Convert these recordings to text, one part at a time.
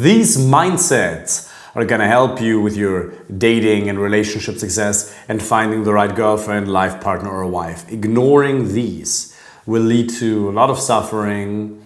These mindsets are going to help you with your dating and relationship success and finding the right girlfriend, life partner, or wife. Ignoring these will lead to a lot of suffering,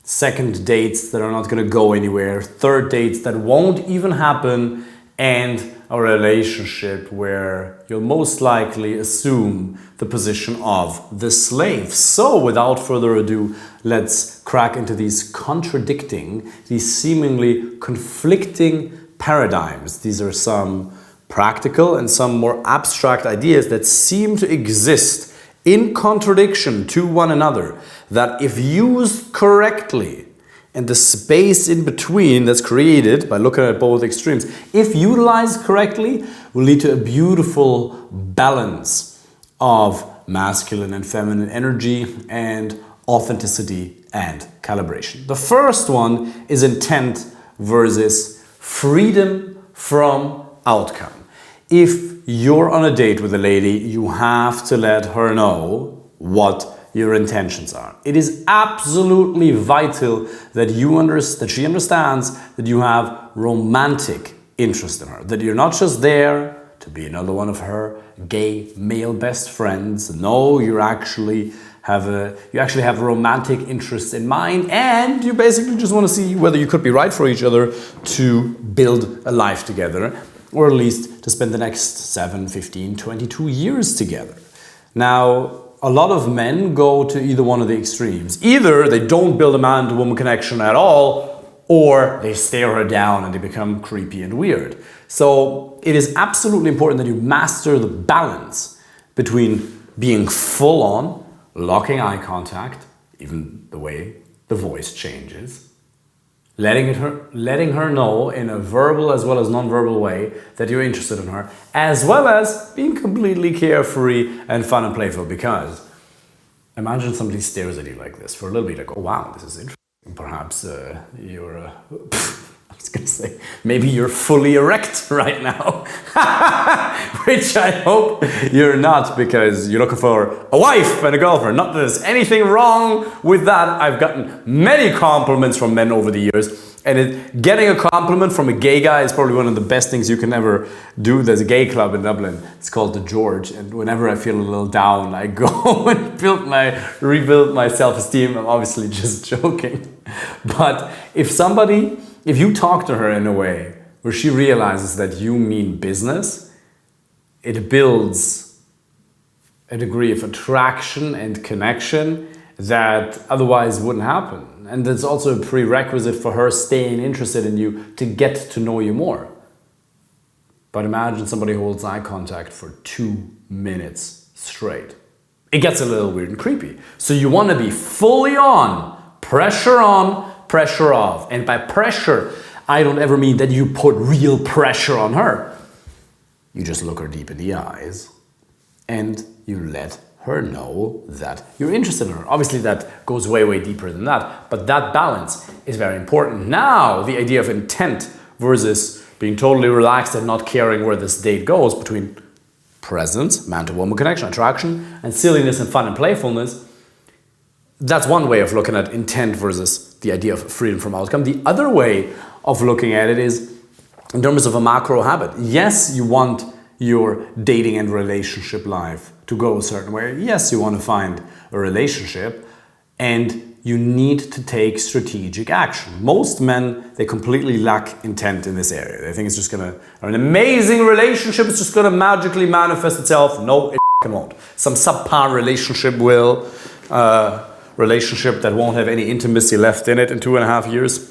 second dates that are not going to go anywhere, third dates that won't even happen, and a relationship where you'll most likely assume the position of the slave. So without further ado, let's crack into these contradicting, these seemingly conflicting paradigms. These are some practical and some more abstract ideas that seem to exist in contradiction to one another, that if used correctly, and the space in between that's created by looking at both extremes, if utilized correctly, will lead to a beautiful balance of masculine and feminine energy and authenticity and calibration. The first one is intent versus freedom from outcome. If you're on a date with a lady, you have to let her know what your intentions are. It is absolutely vital that she understands that you have romantic interest in her, that you're not just there to be another one of her gay male best friends. No, you actually have a romantic interest in mind, and you basically just want to see whether you could be right for each other to build a life together, or at least to spend the next 7, 15, 22 years together. Now, a lot of men go to either one of the extremes. Either they don't build a man-to-woman connection at all, or they stare her down and they become creepy and weird. So it is absolutely important that you master the balance between being full on, locking eye contact, even the way the voice changes, letting her know in a verbal as well as non-verbal way that you're interested in her, as well as being completely carefree and fun and playful. Because imagine somebody stares at you like this for a little bit, like, oh wow, this is interesting. Perhaps you're I was gonna say, maybe you're fully erect right now, which I hope you're not, because you're looking for a wife and a girlfriend. Not that there's anything wrong with that. I've gotten many compliments from men over the years, and getting a compliment from a gay guy is probably one of the best things you can ever do. There's a gay club in Dublin. It's called the George, and whenever I feel a little down, I go and rebuild my self-esteem. I'm obviously just joking, but if you talk to her in a way where she realizes that you mean business, it builds a degree of attraction and connection that otherwise wouldn't happen. And it's also a prerequisite for her staying interested in you to get to know you more. But imagine somebody holds eye contact for 2 minutes straight. It gets a little weird and creepy. So you want to be fully on, pressure off. And by pressure, I don't ever mean that you put real pressure on her. You just look her deep in the eyes and you let her know that you're interested in her. Obviously, that goes way, way deeper than that, but that balance is very important. Now, the idea of intent versus being totally relaxed and not caring where this date goes, between presence, man-to-woman connection, attraction, and silliness and fun and playfulness. That's one way of looking at intent versus the idea of freedom from outcome. The other way of looking at it is in terms of a macro habit. Yes, you want your dating and relationship life to go a certain way. Yes, you want to find a relationship, and you need to take strategic action. Most men, they completely lack intent in this area. They think it's just gonna, an amazing relationship is just gonna magically manifest itself. No, it won't. Some subpar relationship will. Relationship that won't have any intimacy left in it in 2.5 years.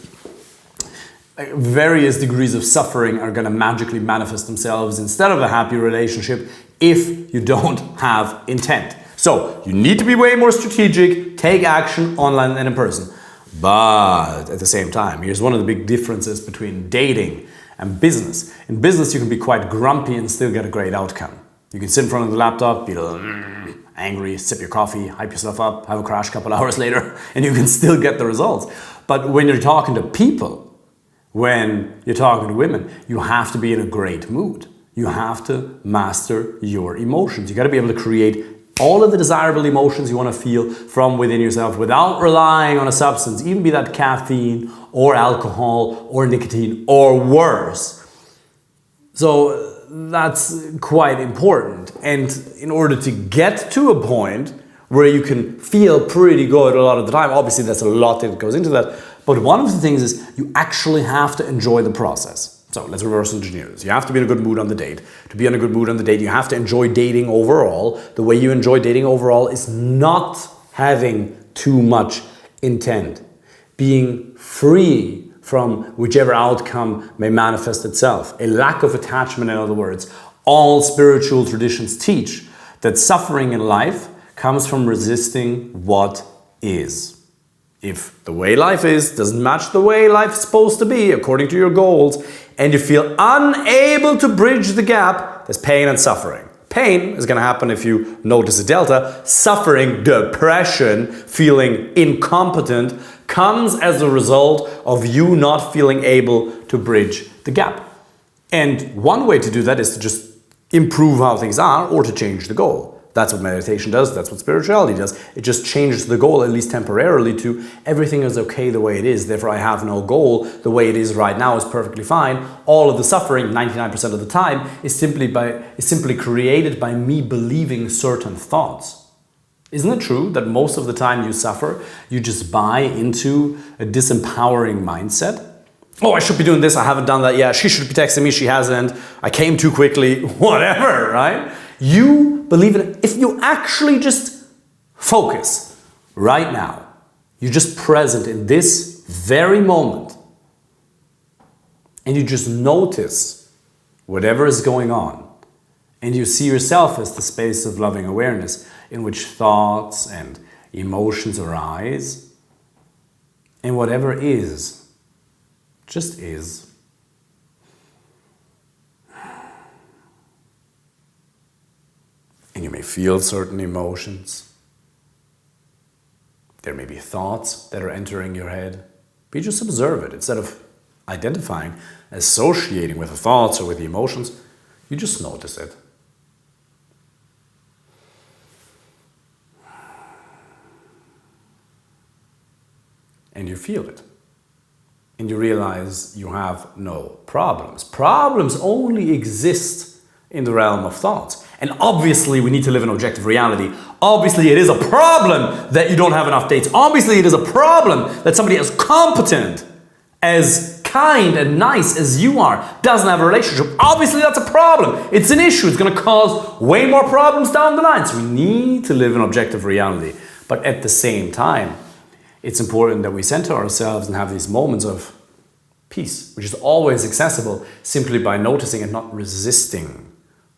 Various degrees of suffering are going to magically manifest themselves instead of a happy relationship if you don't have intent. So you need to be way more strategic, take action online and in person. But at the same time, here's one of the big differences between dating and business. In business, you can be quite grumpy and still get a great outcome. You can sit in front of the laptop, be a little angry, sip your coffee, hype yourself up, have a crash a couple hours later, and you can still get the results. But when you're talking to people, when you're talking to women, you have to be in a great mood. You have to master your emotions. You got to be able to create all of the desirable emotions you want to feel from within yourself without relying on a substance, even be that caffeine or alcohol or nicotine or worse. So that's quite important. And in order to get to a point where you can feel pretty good a lot of the time, obviously there's a lot that goes into that, but one of the things is you actually have to enjoy the process. So let's reverse engineer this. You have to be in a good mood on the date. To be in a good mood on the date, you have to enjoy dating overall. The way you enjoy dating overall is not having too much intent. Being free from whichever outcome may manifest itself. A lack of attachment, in other words. All spiritual traditions teach that suffering in life comes from resisting what is. If the way life is doesn't match the way life's supposed to be according to your goals, and you feel unable to bridge the gap, there's pain and suffering. Pain is going to happen if you notice a delta. Suffering, depression, feeling incompetent comes as a result of you not feeling able to bridge the gap. And one way to do that is to just improve how things are or to change the goal. That's what meditation does, that's what spirituality does. It just changes the goal, at least temporarily, to everything is okay the way it is, therefore I have no goal. The way it is right now is perfectly fine. All of the suffering, 99% of the time, is simply created by me believing certain thoughts. Isn't it true that most of the time you suffer, you just buy into a disempowering mindset? Oh, I should be doing this, I haven't done that yet. She should be texting me, she hasn't. I came too quickly, whatever, right? You believe in it. If you actually just focus right now, you're just present in this very moment, and you just notice whatever is going on, and you see yourself as the space of loving awareness in which thoughts and emotions arise, and whatever is, just is. And you may feel certain emotions. There may be thoughts that are entering your head. But you just observe it. Instead of identifying, associating with the thoughts or with the emotions, you just notice it. And you feel it. And you realize you have no problems. Problems only exist in the realm of thoughts. And obviously we need to live in objective reality. Obviously it is a problem that you don't have enough dates. Obviously it is a problem that somebody as competent, as kind and nice as you are doesn't have a relationship. Obviously that's a problem. It's an issue. It's going to cause way more problems down the line. So we need to live in objective reality. But at the same time, it's important that we center ourselves and have these moments of peace, which is always accessible simply by noticing and not resisting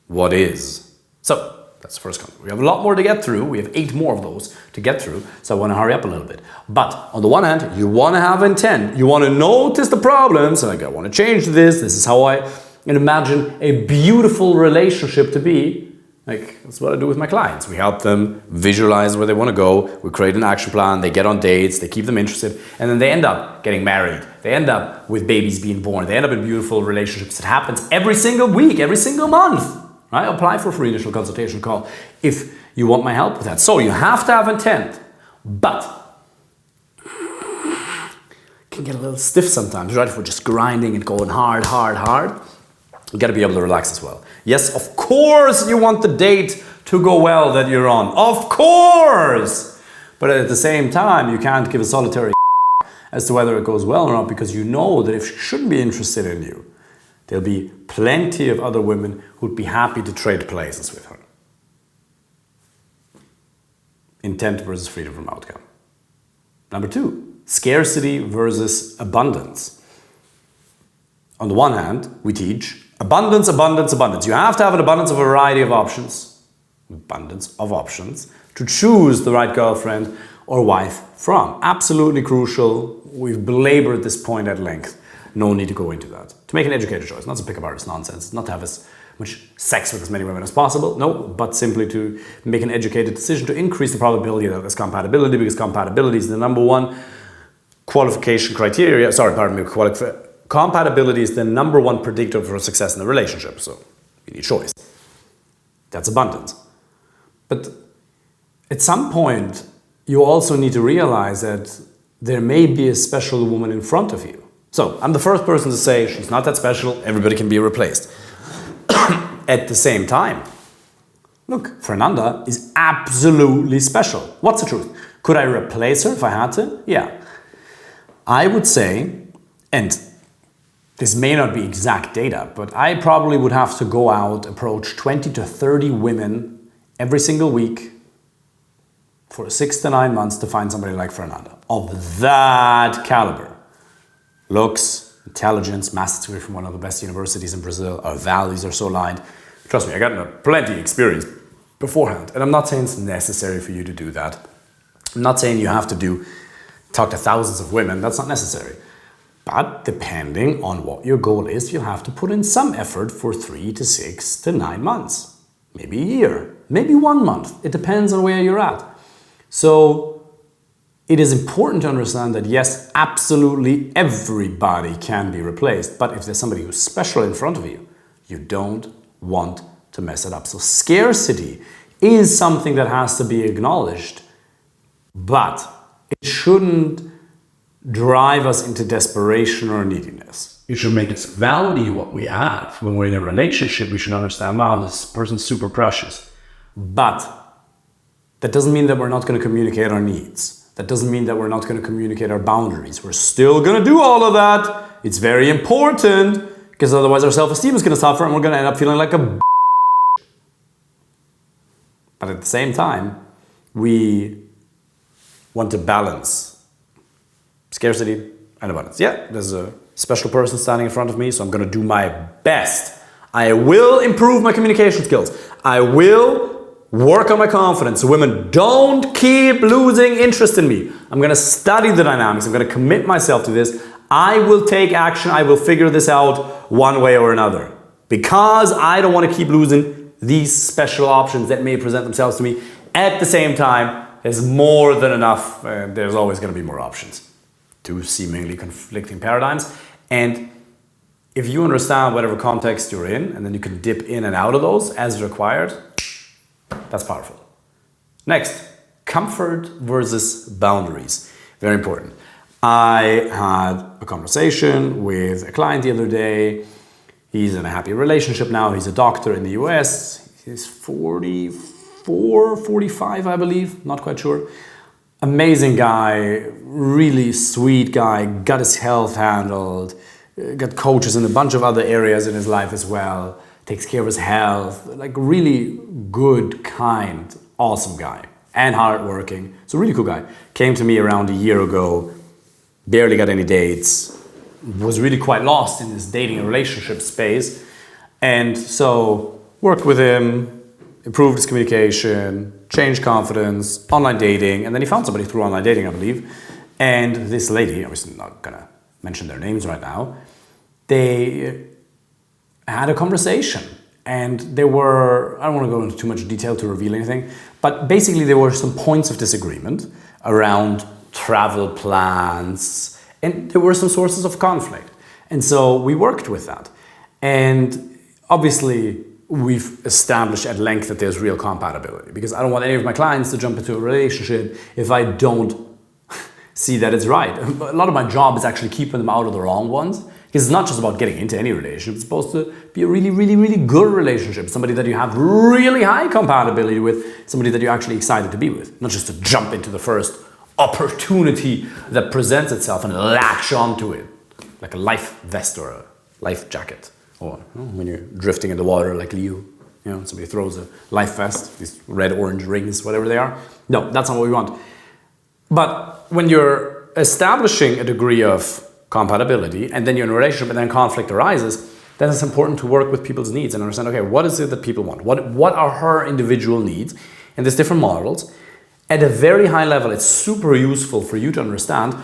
what is. So that's the first concept. We have a lot more to get through. We have 8 more of those to get through. So I want to hurry up a little bit. But on the one hand, you want to have intent. You want to notice the problems. Like, I want to change this. This is how I imagine a beautiful relationship to be. Like, that's what I do with my clients. We help them visualize where they want to go. We create an action plan. They get on dates. They keep them interested. And then they end up getting married. They end up with babies being born. They end up in beautiful relationships. It happens every single week, every single month. Right? Apply for a free initial consultation call if you want my help with that. So you have to have intent, but it can get a little stiff sometimes, right? If we're just grinding and going hard. You got to be able to relax as well. Yes, of course you want the date to go well that you're on. Of course! But at the same time, you can't give a solitary as to whether it goes well or not, because you know that if she shouldn't be interested in you, there'll be plenty of other women who'd be happy to trade places with her. Intent versus freedom from outcome. Number 2, scarcity versus abundance. On the one hand, we teach abundance. You have to have an abundance of a variety of options. Abundance of options to choose the right girlfriend or wife from. Absolutely crucial. We've belabored this point at length. No need to go into that. To make an educated choice, not to pick up artist nonsense, not to have as much sex with as many women as possible, no, but simply to make an educated decision to increase the probability that there's compatibility, because compatibility is the number one qualification criteria, compatibility is the number one predictor for success in a relationship, so you need choice. That's abundance. But at some point, you also need to realize that there may be a special woman in front of you. So I'm the first person to say she's not that special, everybody can be replaced. At the same time, look, Fernanda is absolutely special. What's the truth? Could I replace her if I had to? Yeah. I would say, and this may not be exact data, but I probably would have to go out, approach 20 to 30 women every single week for 6 to 9 months to find somebody like Fernanda of that caliber. Looks, intelligence, master's degree from one of the best universities in Brazil. Our values are so aligned. Trust me, I got plenty of experience beforehand. And I'm not saying it's necessary for you to do that. I'm not saying you have to talk to thousands of women. That's not necessary. But depending on what your goal is, you'll have to put in some effort for 3 to 6 to 9 months. Maybe a year, maybe 1 month. It depends on where you're at. So it is important to understand that yes, absolutely everybody can be replaced. But if there's somebody who's special in front of you, you don't want to mess it up. So scarcity is something that has to be acknowledged, but it shouldn't drive us into desperation or neediness. It should make us value what we have. When we're in a relationship, we should understand, wow, this person's super precious. But that doesn't mean that we're not going to communicate our needs. That doesn't mean that we're not going to communicate our boundaries. We're still going to do all of that. It's very important, because otherwise our self-esteem is going to suffer and we're going to end up feeling like a But at the same time, we want to balance scarcity and abundance. Yeah, there's a special person standing in front of me, so I'm going to do my best. I will improve my communication skills. I will work on my confidence so women don't keep losing interest in me. I'm going to study the dynamics. I'm going to commit myself to this. I will take action. I will figure this out one way or another, because I don't want to keep losing these special options that may present themselves to me. At the same time, there's more than enough. There's always going to be more options. Two seemingly conflicting paradigms. And if you understand whatever context you're in, and then you can dip in and out of those as required, that's powerful. Next, comfort versus boundaries. Very important. I had a conversation with a client the other day. He's in a happy relationship now. He's a doctor in the US. He's 44, 45, I believe. Not quite sure. Amazing guy, really sweet guy, got his health handled, got coaches in a bunch of other areas in his life as well, takes care of his health, like really good, kind, awesome guy, and hardworking. So really cool guy. Came to me around a year ago, barely got any dates, was really quite lost in this dating and relationship space. And so worked with him, improved his communication, changed confidence, online dating, and then he found somebody through online dating, I believe. And this lady, I'm not gonna mention their names right now, they had a conversation. And there were, I don't want to go into too much detail to reveal anything, but basically there were some points of disagreement around travel plans, and there were some sources of conflict. And so we worked with that. And obviously we've established at length that there's real compatibility, because I don't want any of my clients to jump into a relationship if I don't see that it's right. A lot of my job is actually keeping them out of the wrong ones, because it's not just about getting into any relationship. It's supposed to be a really, really, really good relationship. Somebody that you have really high compatibility with, somebody that you're actually excited to be with, not just to jump into the first opportunity that presents itself and latch onto it, like a life vest or a life jacket. Or when you're drifting in the water like Leo, somebody throws a life vest, these red, orange rings, whatever they are. No, that's not what we want. But when you're establishing a degree of compatibility and then you're in a relationship and then conflict arises, then it's important to work with people's needs and understand, okay, what is it that people want? What are her individual needs? And there's different models. At a very high level, it's super useful for you to understand,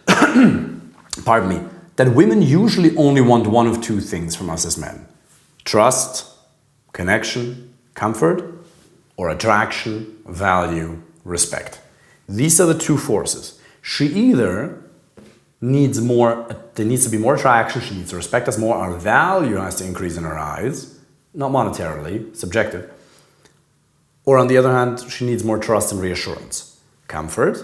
pardon me, that women usually only want one of two things from us as men. Trust, connection, comfort, or attraction, value, respect. These are the two forces. She either needs more, there needs to be more attraction, she needs to respect us more, our value has to increase in her eyes, not monetarily, subjective. Or on the other hand, she needs more trust and reassurance. Comfort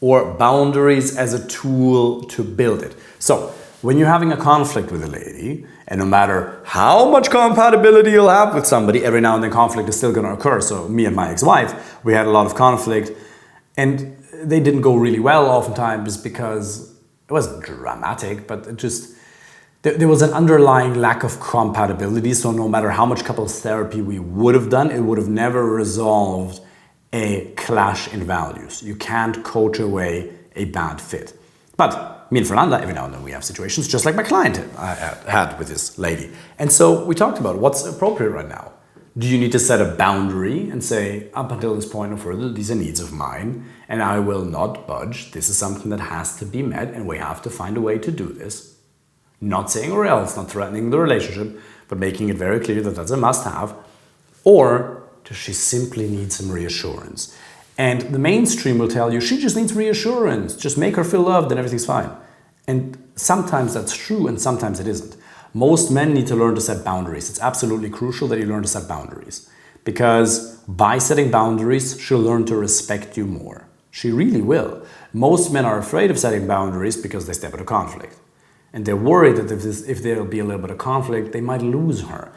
or boundaries as a tool to build it. So when you're having a conflict with a lady, and no matter how much compatibility you'll have with somebody, every now and then conflict is still going to occur. So me and my ex-wife, we had a lot of conflict, and they didn't go really well oftentimes because it wasn't dramatic, but it just, there was an underlying lack of compatibility. So no matter how much couples therapy we would have done, it would have never resolved a clash in values. You can't coach away a bad fit. But me and Fernanda, every now and then we have situations just like my client had with this lady. And so we talked about what's appropriate right now. Do you need to set a boundary and say, up until this point or further, these are needs of mine and I will not budge. This is something that has to be met and we have to find a way to do this. Not saying or else, not threatening the relationship, but making it very clear that that's a must-have. Or does she simply need some reassurance? And the mainstream will tell you she just needs reassurance. Just make her feel loved and everything's fine. And sometimes that's true and sometimes it isn't. Most men need to learn to set boundaries. It's absolutely crucial that you learn to set boundaries. Because by setting boundaries, she'll learn to respect you more. She really will. Most men are afraid of setting boundaries because they step into conflict. And they're worried that if there'll be a little bit of conflict, they might lose her.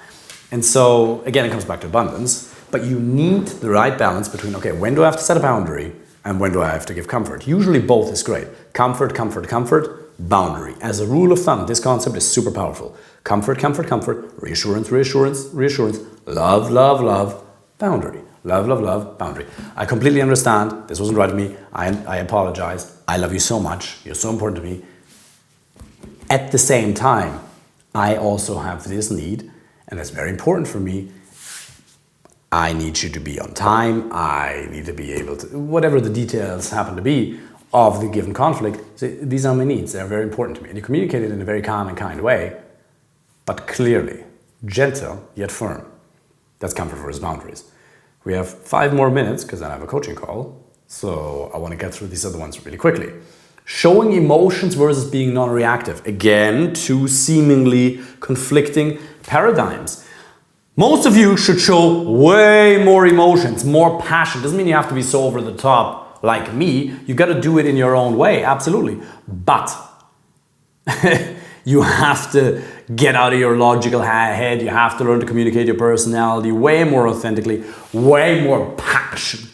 And so, again, it comes back to abundance. But you need the right balance between, okay, when do I have to set a boundary and when do I have to give comfort? Usually both is great. Comfort, comfort, comfort, boundary. As a rule of thumb, this concept is super powerful. Comfort, comfort, comfort, reassurance, reassurance, reassurance, love, love, love, boundary. Love, love, love, boundary. I completely understand. This wasn't right of me. I apologize. I love you so much. You're so important to me. At the same time, I also have this need, and that's very important for me. I need you to be on time. I need to be able to, whatever the details happen to be of the given conflict, these are my needs. They're very important to me. And you communicate it in a very calm and kind way, but clearly, gentle yet firm. That's comfort versus boundaries. We have 5 more minutes because then I have a coaching call. So I want to get through these other ones really quickly. Showing emotions versus being non-reactive. Again, 2 seemingly conflicting paradigms. Most of you should show way more emotions, more passion. Doesn't mean you have to be so over the top like me. You got to do it in your own way, absolutely. But you have to get out of your logical head. You have to learn to communicate your personality way more authentically, way more passionately,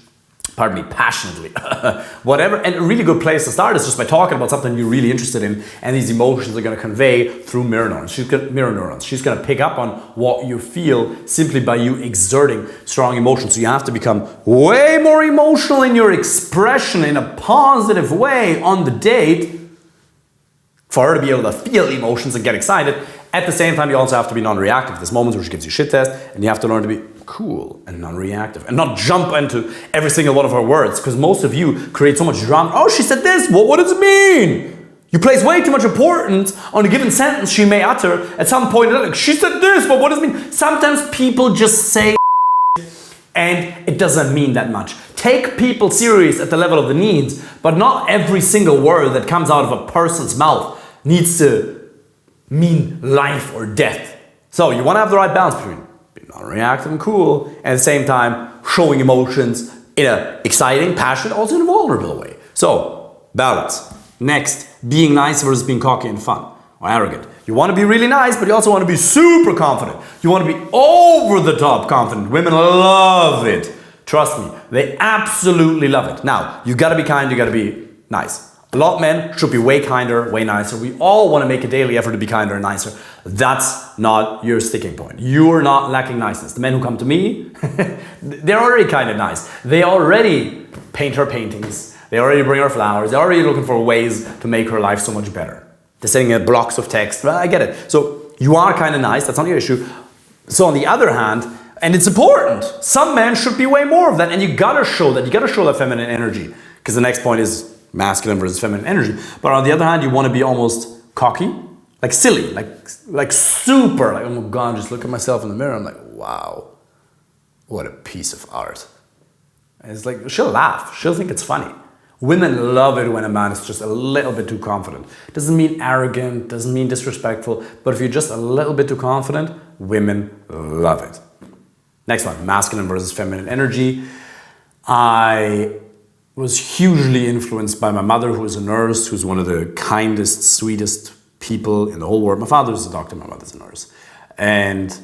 whatever. And a really good place to start is just by talking about something you're really interested in, and these emotions are going to convey through mirror neurons. She's going to pick up on what you feel simply by you exerting strong emotions. So you have to become way more emotional in your expression in a positive way on the date for her to be able to feel emotions and get excited. At the same time, you also have to be non-reactive. There's moments where she gives you shit test, and you have to learn to be cool and non-reactive and not jump into every single one of her words, because most of you create so much drama. Oh, she said this. What does it mean? You place way too much importance on a given sentence she may utter at some point. Like, she said this, but what does it mean? Sometimes people just say and it doesn't mean that much. Take people serious at the level of the needs, but not every single word that comes out of a person's mouth needs to mean life or death. So you want to have the right balance between being non-reactive and cool, and at the same time showing emotions in an exciting, passionate, also in a vulnerable way. So, balance. Next, being nice versus being cocky and fun or arrogant. You want to be really nice, but you also want to be super confident. You want to be over the top confident. Women love it. Trust me, they absolutely love it. Now, you got to be kind, you got to be nice. A lot of men should be way kinder, way nicer. We all want to make a daily effort to be kinder and nicer. That's not your sticking point. You're not lacking niceness. The men who come to me, they're already kind of nice. They already paint her paintings. They already bring her flowers. They're already looking for ways to make her life so much better. They're sending blocks of text. Well, I get it. So you are kind of nice. That's not your issue. So on the other hand, and it's important, some men should be way more of that. And you got to show that. You got to show that feminine energy. Because the next point is masculine versus feminine energy. But on the other hand, you want to be almost cocky, like silly, like super, like, oh my God, just look at myself in the mirror. I'm like, wow, what a piece of art. And it's like, she'll laugh. She'll think it's funny. Women love it when a man is just a little bit too confident. Doesn't mean arrogant, doesn't mean disrespectful, but if you're just a little bit too confident, women love it. Next one, masculine versus feminine energy. I was hugely influenced by my mother, who is a nurse, who's one of the kindest, sweetest people in the whole world. My father's a doctor, my mother's a nurse. And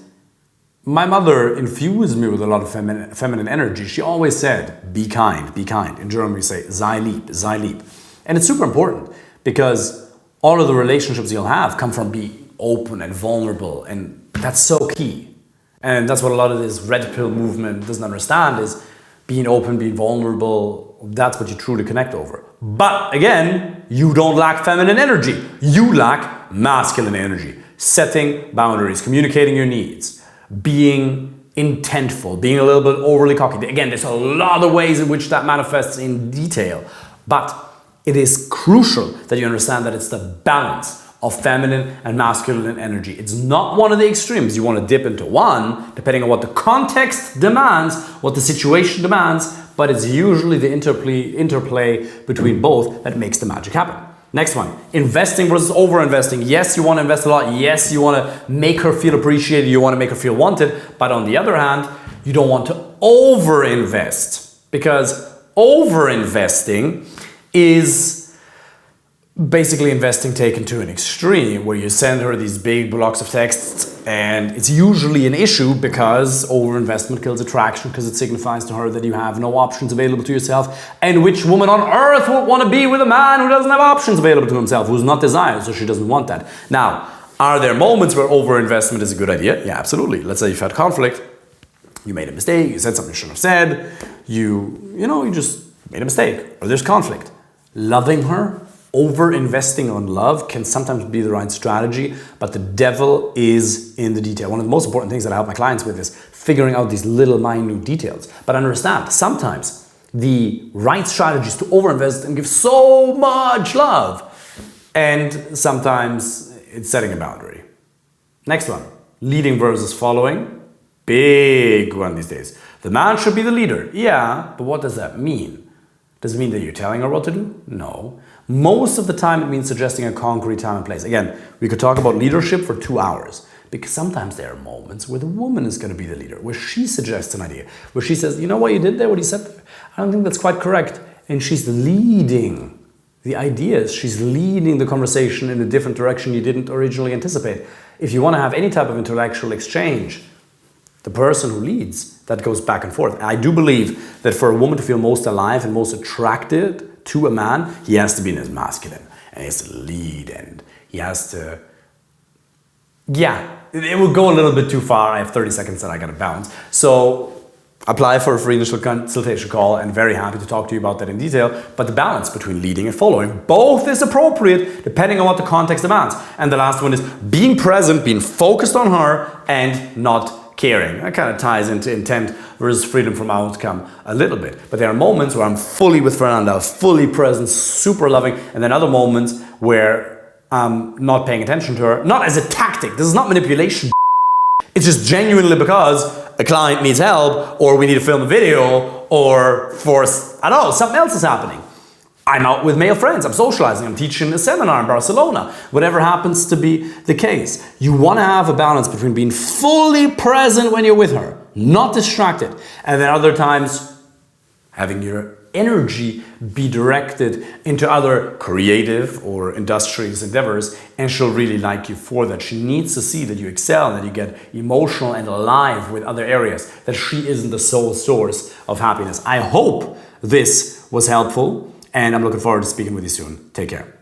my mother infused me with a lot of feminine energy. She always said, be kind, be kind. In German we say, sei lieb, sei lieb. And it's super important because all of the relationships you'll have come from being open and vulnerable, and that's so key. And that's what a lot of this red pill movement doesn't understand, is being open, being vulnerable, that's what you truly connect over. But again, you don't lack feminine energy. You lack masculine energy. Setting boundaries, communicating your needs, being intentful, being a little bit overly cocky. Again, there's a lot of ways in which that manifests in detail. But it is crucial that you understand that it's the balance of feminine and masculine energy. It's not one of the extremes. You want to dip into one, depending on what the context demands, what the situation demands, but it's usually the interplay between both that makes the magic happen. Next one, investing versus over-investing. Yes, you want to invest a lot. Yes, you want to make her feel appreciated. You want to make her feel wanted. But on the other hand, you don't want to over-invest, because over-investing is basically investing taken to an extreme, where you send her these big blocks of texts, and it's usually an issue because overinvestment kills attraction, because it signifies to her that you have no options available to yourself. And which woman on earth would want to be with a man who doesn't have options available to himself, who's not desired, so she doesn't want that. Now, are there moments where overinvestment is a good idea? Yeah, absolutely. Let's say you've had conflict, you made a mistake, you said something you shouldn't have said, you just made a mistake, or there's conflict. Loving her, over-investing on love can sometimes be the right strategy, but the devil is in the detail. One of the most important things that I help my clients with is figuring out these little minute details. But understand, sometimes the right strategy is to over-invest and give so much love, and sometimes it's setting a boundary. Next one, leading versus following. Big one these days. The man should be the leader. Yeah, but what does that mean? Does it mean that you're telling her what to do? No. Most of the time it means suggesting a concrete time and place. Again, we could talk about leadership for 2 hours, because sometimes there are moments where the woman is going to be the leader, where she suggests an idea, where she says, you know what you did there, what you said there? I don't think that's quite correct. And she's leading the ideas. She's leading the conversation in a different direction you didn't originally anticipate. If you want to have any type of intellectual exchange, the person who leads, that goes back and forth. I do believe that for a woman to feel most alive and most attracted to a man, he has to be in his masculine, and he has to lead, and he has to, it will go a little bit too far. I have 30 seconds that I gotta bounce. So apply for a free initial consultation call, and very happy to talk to you about that in detail. But the balance between leading and following, both is appropriate depending on what the context demands. And the last one is being present, being focused on her, and not caring. That kind of ties into intent versus freedom from outcome a little bit. But there are moments where I'm fully with Fernanda, fully present, super loving, and then other moments where I'm not paying attention to her, not as a tactic. This is not manipulation. It's just genuinely because a client needs help, or we need to film a video, or something else is happening. I'm out with male friends, I'm socializing, I'm teaching a seminar in Barcelona, whatever happens to be the case. You want to have a balance between being fully present when you're with her, not distracted, and then other times having your energy be directed into other creative or industrious endeavors, and she'll really like you for that. She needs to see that you excel, that you get emotional and alive with other areas, that she isn't the sole source of happiness. I hope this was helpful, and I'm looking forward to speaking with you soon. Take care.